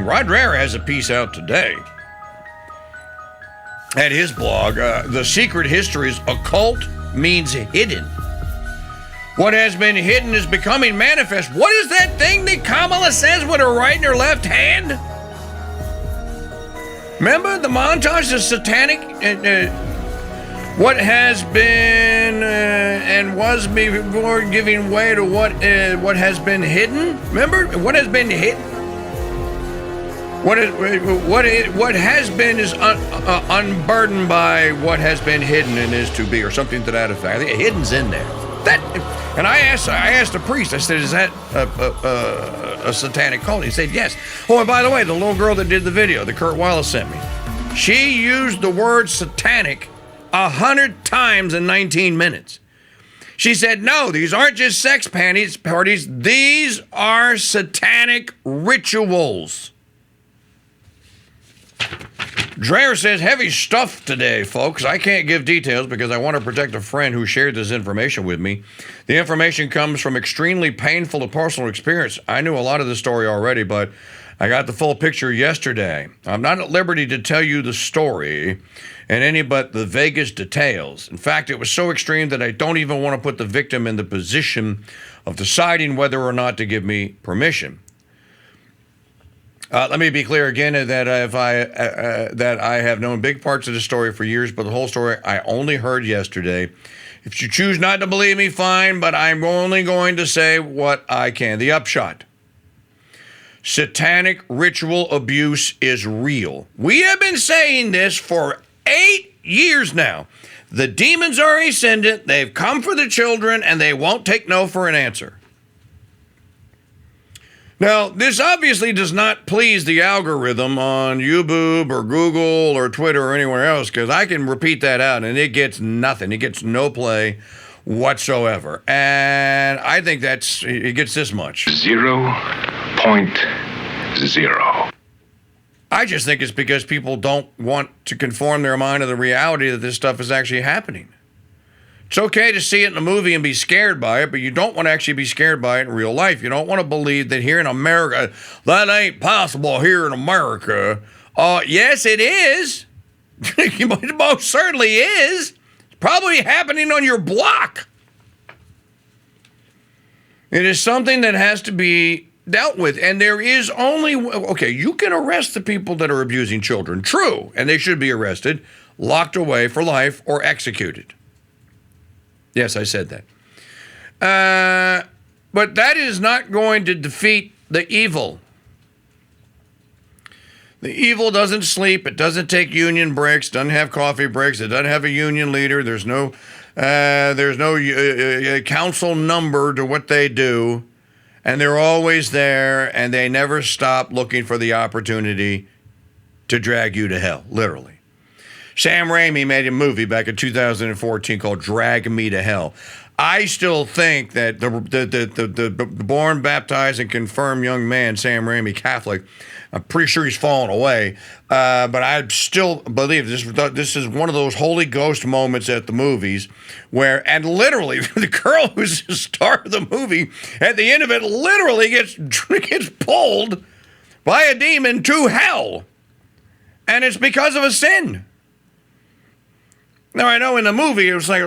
Rod Dreher has a piece out today at his blog. The secret histories, occult means hidden. What has been hidden is becoming manifest. What is that thing that Kamala says with her right and her left hand? Remember the montage of satanic, what has been and was before giving way to what has been hidden? Remember what has been hidden? What has been is unburdened by what has been hidden and is to be, or something to that effect. I think hidden's in there. And I asked the priest. I said, "Is that a satanic cult?" He said, "Yes." Oh, and by the way, the little girl that did the video that Kurt Wallace sent me, she used the word satanic 100 times in 19 minutes. She said, "No, these aren't just sex parties. These are satanic rituals." Dreher says, heavy stuff today, folks. I can't give details because I want to protect a friend who shared this information with me. The information comes from extremely painful and personal experience. I knew a lot of the story already, but I got the full picture yesterday. I'm not at liberty to tell you the story and any but the vaguest details. In fact, it was so extreme that I don't even want to put the victim in the position of deciding whether or not to give me permission. Let me be clear again that that I have known big parts of the story for years, but the whole story I only heard yesterday. If you choose not to believe me, fine, but I'm only going to say what I can. The upshot. Satanic ritual abuse is real. We have been saying this for 8 years now. The demons are ascendant, they've come for the children, and they won't take no for an answer. Now, this obviously does not please the algorithm on YouTube or Google or Twitter or anywhere else, because I can repeat that out and it gets nothing. It gets no play whatsoever. And I think it gets this much. 0.0. I just think it's because people don't want to conform their mind to the reality that this stuff is actually happening. It's okay to see it in a movie and be scared by it, but you don't want to actually be scared by it in real life. You don't want to believe that here in America, that ain't possible here in America. Yes, it is. It most certainly is. It's probably happening on your block. It is something that has to be dealt with. And there is only, okay, you can arrest the people that are abusing children. True. And they should be arrested, locked away for life, or executed. Yes, I said that. But that is not going to defeat the evil. The evil doesn't sleep. It doesn't take union breaks. Doesn't have coffee breaks. It doesn't have a union leader. There's no council number to what they do. And they're always there, and they never stop looking for the opportunity to drag you to hell, literally. Sam Raimi made a movie back in 2014 called Drag Me to Hell. I still think that the born, baptized, and confirmed young man, Sam Raimi, Catholic, I'm pretty sure he's fallen away, but I still believe this is one of those Holy Ghost moments at the movies where, and literally, the girl who's the star of the movie, at the end of it, literally gets pulled by a demon to hell. And it's because of a sin. Now, I know in the movie, it was like,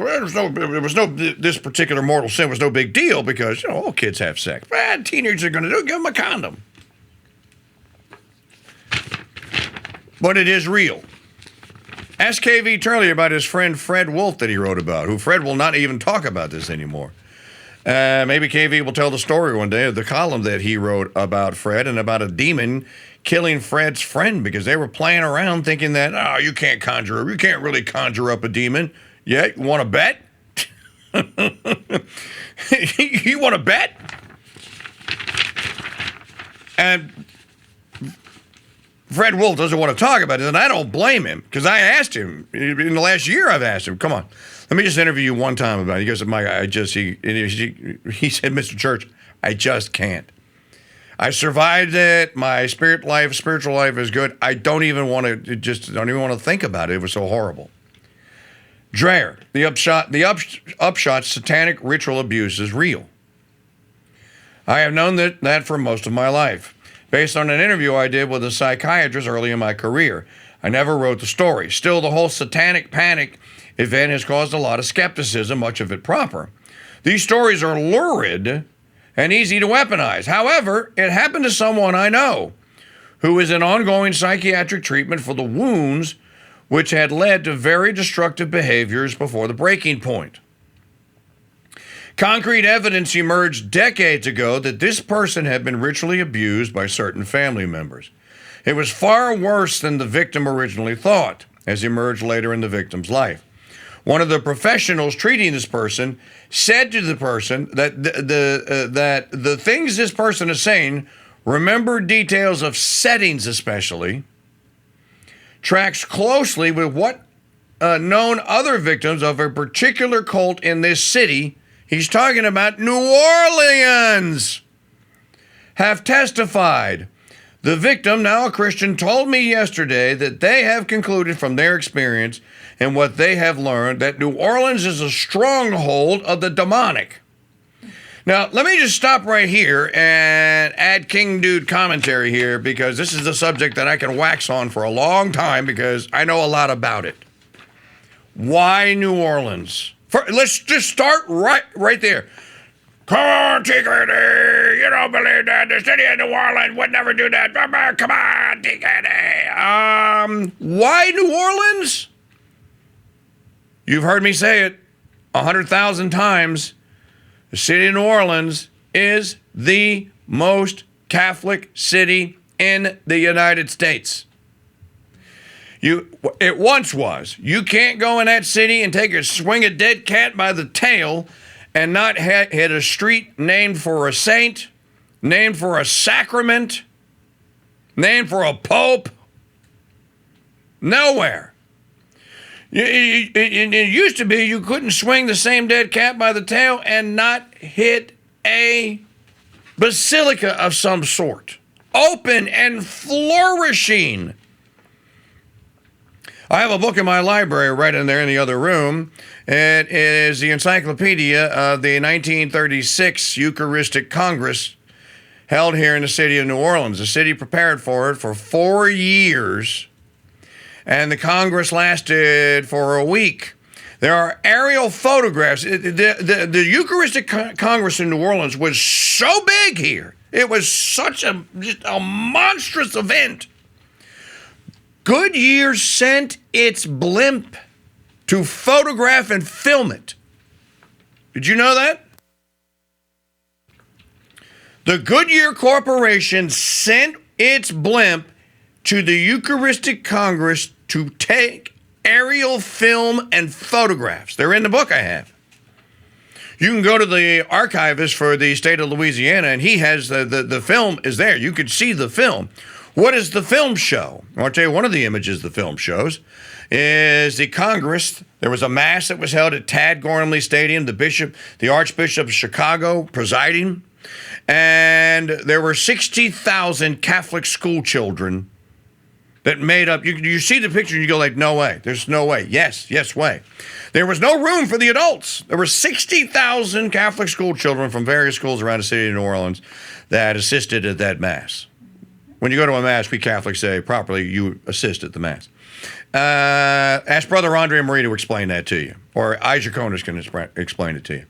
this particular mortal sin was no big deal because, all kids have sex. Bad teenagers are going to do it, give them a condom. But it is real. Ask KV Turley about his friend Fred Wolf that he wrote about, who Fred will not even talk about this anymore. Maybe KV will tell the story one day of the column that he wrote about Fred and about a demon killing Fred's friend because they were playing around thinking that, you can't really conjure up a demon. Yeah, you want to bet? You want to bet? And Fred Wolf doesn't want to talk about it, and I don't blame him because I asked him. In the last year, I've asked him, come on, let me just interview you one time about it. He goes, Mike, he said, Mr. Church, I just can't. I survived it. My spiritual life is good. I don't even want to think about it. It was so horrible. Dreher, the upshot, satanic ritual abuse is real. I have known that for most of my life. based on an interview I did with a psychiatrist early in my career. I never wrote the story. Still, the whole satanic panic event has caused a lot of skepticism, much of it proper. These stories are lurid and easy to weaponize. However, it happened to someone I know who is in ongoing psychiatric treatment for the wounds which had led to very destructive behaviors before the breaking point. Concrete evidence emerged decades ago that this person had been ritually abused by certain family members. It was far worse than the victim originally thought, as emerged later in the victim's life. One of the professionals treating this person said to the person that the things this person is saying, remember details of settings especially, tracks closely with what known other victims of a particular cult in this city, he's talking about New Orleans, have testified. The victim, now a Christian, told me yesterday that they have concluded from their experience and what they have learned that New Orleans is a stronghold of the demonic. Now, let me just stop right here and add King Dude commentary here, because this is a subject that I can wax on for a long time because I know a lot about it. Why New Orleans? Let's just start right there. Come on, TKD. You don't believe that. The city of New Orleans would never do that. Come on, TKD. Why New Orleans? You've heard me say it 100,000 times. The city of New Orleans is the most Catholic city in the United States. It once was. You can't go in that city and take a swing a dead cat by the tail and not hit a street named for a saint, named for a sacrament, named for a pope. Nowhere. It used to be you couldn't swing the same dead cat by the tail and not hit a basilica of some sort. Open and flourishing. I have a book in my library right in there in the other room. It is the encyclopedia of the 1936 Eucharistic Congress held here in the city of New Orleans. The city prepared for it for 4 years, and the Congress lasted for a week. There are aerial photographs. The Eucharistic Congress in New Orleans was so big here. It was such a monstrous event. Goodyear sent its blimp to photograph and film it. Did you know that? The Goodyear Corporation sent its blimp to the Eucharistic Congress to take aerial film and photographs. They're in the book I have. You can go to the archivist for the state of Louisiana, and he has the film is there. You can see the film. What does the film show? I'll tell you one of the images the film shows is the Congress. There was a mass that was held at Tad Gormley Stadium, the Archbishop of Chicago presiding, and there were 60,000 Catholic school children that made up. You see the picture and you go like, no way. There's no way. Yes, way. There was no room for the adults. There were 60,000 Catholic school children from various schools around the city of New Orleans that assisted at that mass. When you go to a mass, we Catholics say properly, you assist at the mass. Ask Brother Andre Marie to explain that to you, or Isaac Jonas can explain it to you.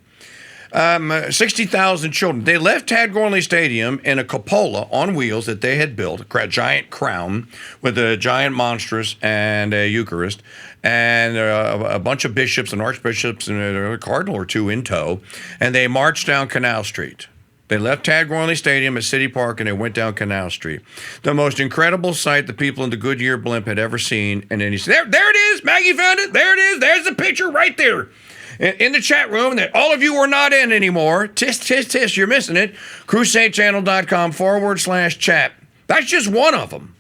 60,000 children. They left Tad Gormley Stadium in a cupola on wheels that they had built, a giant crown with a giant monstrous and a Eucharist, and a bunch of bishops and archbishops and a cardinal or two in tow, and they marched down Canal Street. They left Tad Gormley Stadium at City Park and they went down Canal Street. The most incredible sight the people in the Goodyear blimp had ever seen. And then he said, there it is. Maggie found it. There it is. There's the picture right there in the chat room that all of you are not in anymore. Tisk, you're missing it. crusadechannel.com/chat. That's just one of them.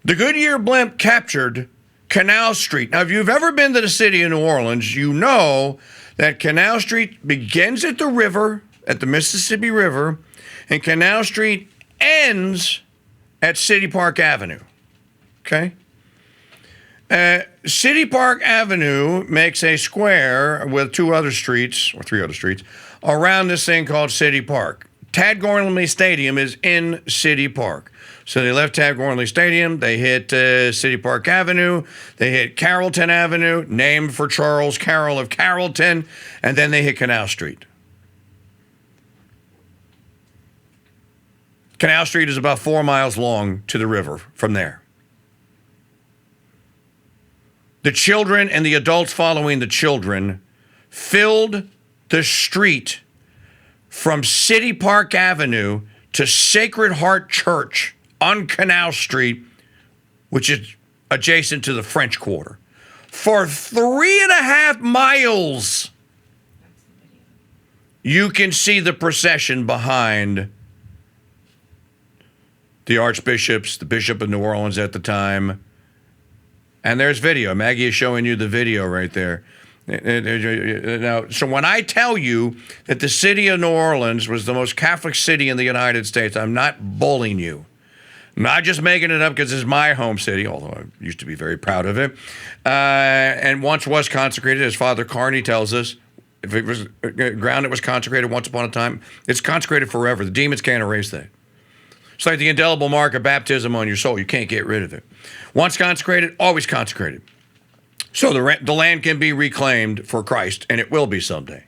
The Goodyear blimp captured Canal Street. Now, if you've ever been to the city of New Orleans, you know that Canal Street begins at the river, at the Mississippi River, and Canal Street ends at City Park Avenue. Okay? City Park Avenue makes a square with 2 other streets, or 3 other streets, around this thing called City Park. Tad Gormley Stadium is in City Park. So they left Tad Gormley Stadium. They hit City Park Avenue. They hit Carrollton Avenue, named for Charles Carroll of Carrollton. And then they hit Canal Street. Canal Street is about 4 miles long to the river from there. The children and the adults following the children filled the street from City Park Avenue to Sacred Heart Church on Canal Street, which is adjacent to the French Quarter, for 3.5 miles. You can see the procession behind the archbishops, the Bishop of New Orleans at the time. And there's video. Maggie is showing you the video right there. Now, so when I tell you that the city of New Orleans was the most Catholic city in the United States, I'm not bullying you. I'm not just making it up because it's my home city, although I used to be very proud of it. And once was consecrated, as Father Carney tells us. If it was ground that was consecrated once upon a time, it's consecrated forever. The demons can't erase that. It's like the indelible mark of baptism on your soul. You can't get rid of it. Once consecrated, always consecrated. So the land can be reclaimed for Christ, and it will be someday.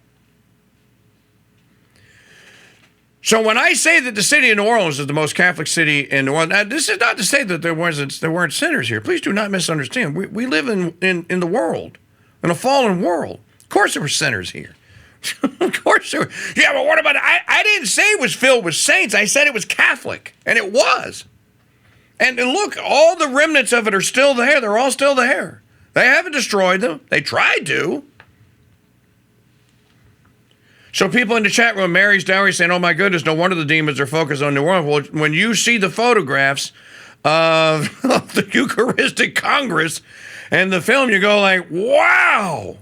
So when I say that the city of New Orleans is the most Catholic city in New Orleans, now this is not to say that there weren't sinners here. Please do not misunderstand. We live in the world, in a fallen world. Of course there were sinners here. Of course there were. Yeah, but what about it? I didn't say it was filled with saints. I said it was Catholic, and it was. And look, all the remnants of it are still there. They're all still there. They haven't destroyed them. They tried to. So people in the chat room, Mary's Dowry, saying, oh my goodness, no wonder the demons are focused on New Orleans. Well, when you see the photographs of the Eucharistic Congress and the film, you go like, wow.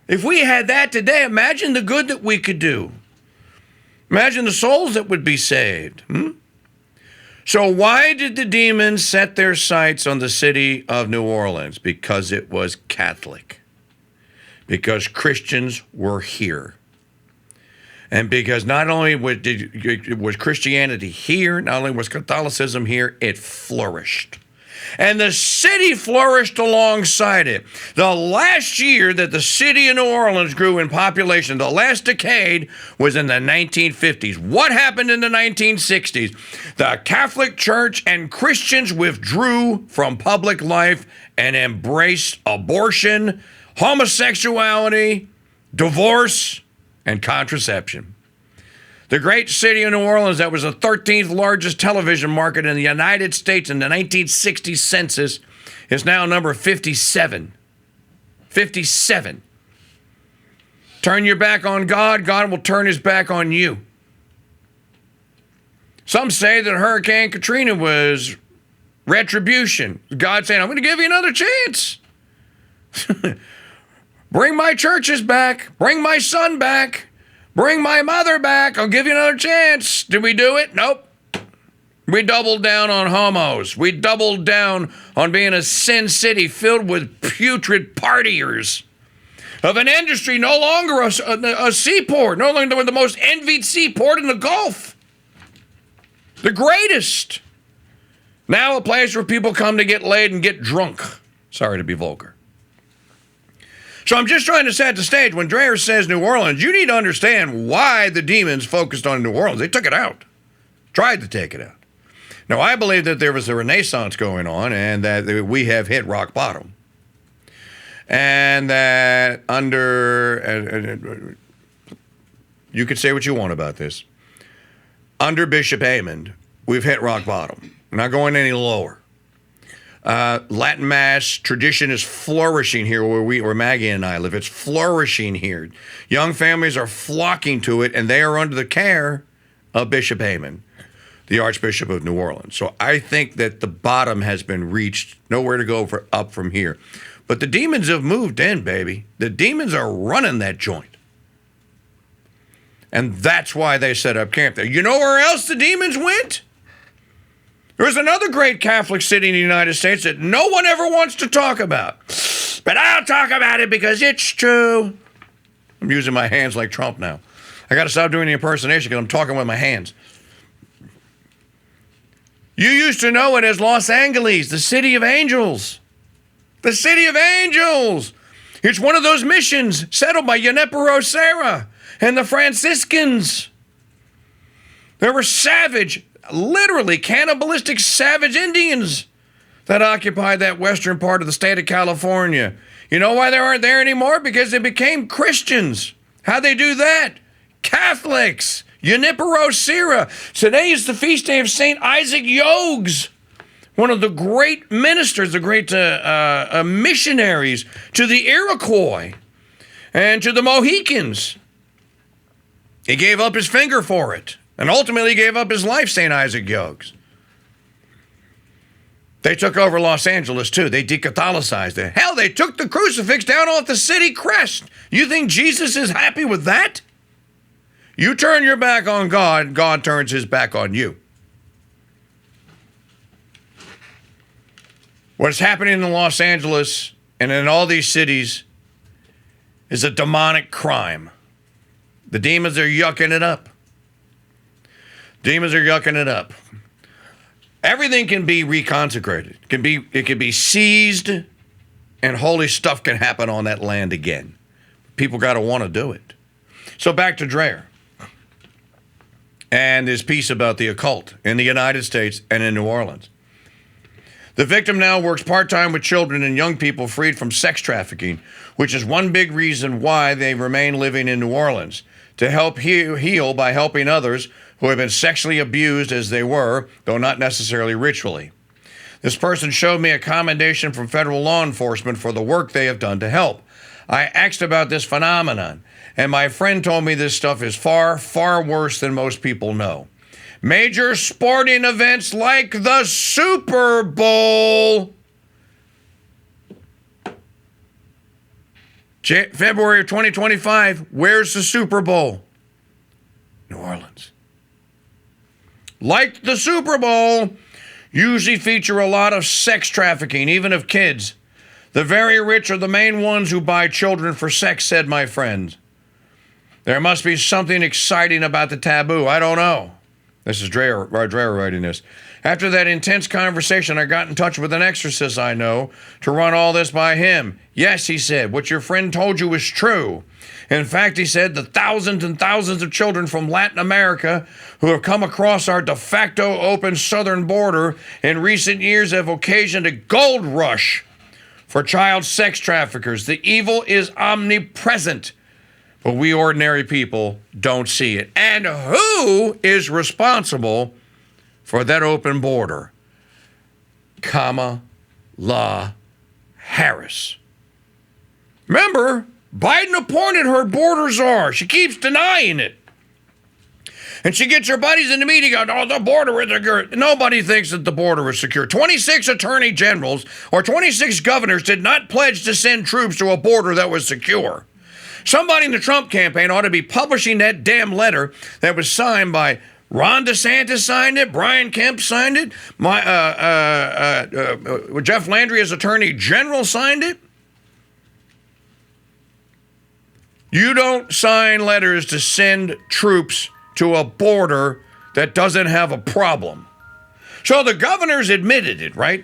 If we had that today, imagine the good that we could do. Imagine the souls that would be saved. So why did the demons set their sights on the city of New Orleans? Because it was Catholic. Because Christians were here. And because not only was Christianity here, not only was Catholicism here, it flourished. And the city flourished alongside it. The last year that the city of New Orleans grew in population, the last decade, was in the 1950s. What happened in the 1960s? The Catholic Church and Christians withdrew from public life and embraced abortion, homosexuality, divorce, and contraception. The great city of New Orleans, that was the 13th largest television market in the United States in the 1960 census, is now number 57. 57. Turn your back on God, God will turn his back on you. Some say that Hurricane Katrina was retribution. God saying, I'm going to give you another chance. Bring my churches back. Bring my son back. Bring my mother back. I'll give you another chance. Did we do it? Nope. We doubled down on homos. We doubled down on being a sin city filled with putrid partiers. Of an industry no longer a seaport. No longer the most envied seaport in the Gulf. The greatest. Now a place where people come to get laid and get drunk. Sorry to be vulgar. So I'm just trying to set the stage. When Dreher says New Orleans, you need to understand why the demons focused on New Orleans. They took it out. Tried to take it out. Now, I believe that there was a renaissance going on and that we have hit rock bottom. And that under, you could say what you want about this, under Bishop Hammond, we've hit rock bottom. We're not going any lower. Latin Mass tradition is flourishing here where Maggie and I live. It's flourishing here. Young families are flocking to it, and they are under the care of Bishop Hammond, the Archbishop of New Orleans. So I think that the bottom has been reached. Nowhere to go up from here. But the demons have moved in, baby. The demons are running that joint. And that's why they set up camp there. You know where else the demons went? There's another great Catholic city in the United States that no one ever wants to talk about. But I'll talk about it because it's true. I'm using my hands like Trump now. I got to stop doing the impersonation because I'm talking with my hands. You used to know it as Los Angeles, the city of angels. The city of angels. It's one of those missions settled by Junipero Serra and the Franciscans. There were savage, literally cannibalistic savage Indians that occupied that western part of the state of California. You know why they aren't there anymore? Because they became Christians. How'd they do that? Catholics. Junipero Serra. Today is the feast day of St. Isaac Jogues, one of the great ministers, the great missionaries to the Iroquois and to the Mohicans. He gave up his finger for it and ultimately gave up his life, St. Isaac Jogues. They took over Los Angeles, too. They decatholicized it. Hell, they took the crucifix down off the city crest. You think Jesus is happy with that? You turn your back on God, God turns his back on you. What's happening in Los Angeles and in all these cities is a demonic crime. The demons are yucking it up. Demons are yucking it up. Everything can be reconsecrated. It can be seized, and holy stuff can happen on that land again. People got to want to do it. So back to Dreher and his piece about the occult in the United States and in New Orleans. The victim now works part-time with children and young people freed from sex trafficking, which is one big reason why they remain living in New Orleans, to help heal by helping others who have been sexually abused as they were, though not necessarily ritually. This person showed me a commendation from federal law enforcement for the work they have done to help. I asked about this phenomenon, and my friend told me this stuff is far, far worse than most people know. Major sporting events like the Super Bowl, February of 2025, where's the Super Bowl? New Orleans. Like the Super Bowl, usually feature a lot of sex trafficking, even of kids. The very rich are the main ones who buy children for sex, said my friend. There must be something exciting about the taboo. I don't know. This is Dreher writing this. After that intense conversation, I got in touch with an exorcist I know to run all this by him. Yes, he said, what your friend told you was true. In fact, he said, the thousands and thousands of children from Latin America who have come across our de facto open southern border in recent years have occasioned a gold rush for child sex traffickers. The evil is omnipresent, but we ordinary people don't see it. And who is responsible for that open border? Kamala Harris. Remember, Biden appointed her border czar. She keeps denying it. And she gets her buddies in the meeting going, oh, the border is secure. Nobody thinks that the border is secure. 26 attorney generals or 26 governors did not pledge to send troops to a border that was secure. Somebody in the Trump campaign ought to be publishing that damn letter that was signed by Ron DeSantis signed it, Brian Kemp signed it, Jeff Landry as Attorney General signed it. You don't sign letters to send troops to a border that doesn't have a problem. So the governors admitted it, right?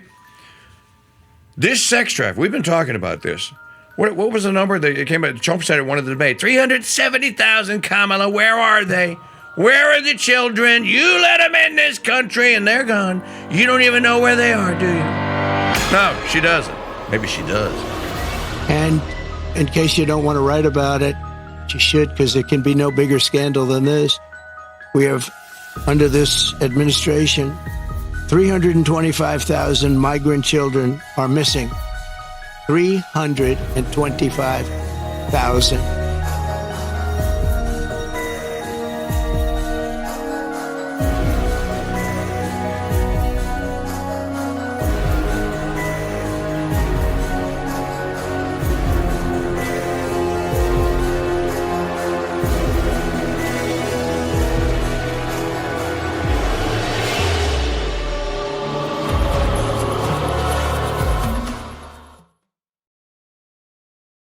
This sex traffic, we've been talking about this. What was the number that it came out? Trump said at one of the debates, 370,000, Kamala, where are they? Where are the children? You let them in this country and they're gone. You don't even know where they are, do you? No, she doesn't. Maybe she does. And in case you don't want to write about it, you should, because it can be no bigger scandal than this. We have, under this administration, 325,000 migrant children are missing. 325,000.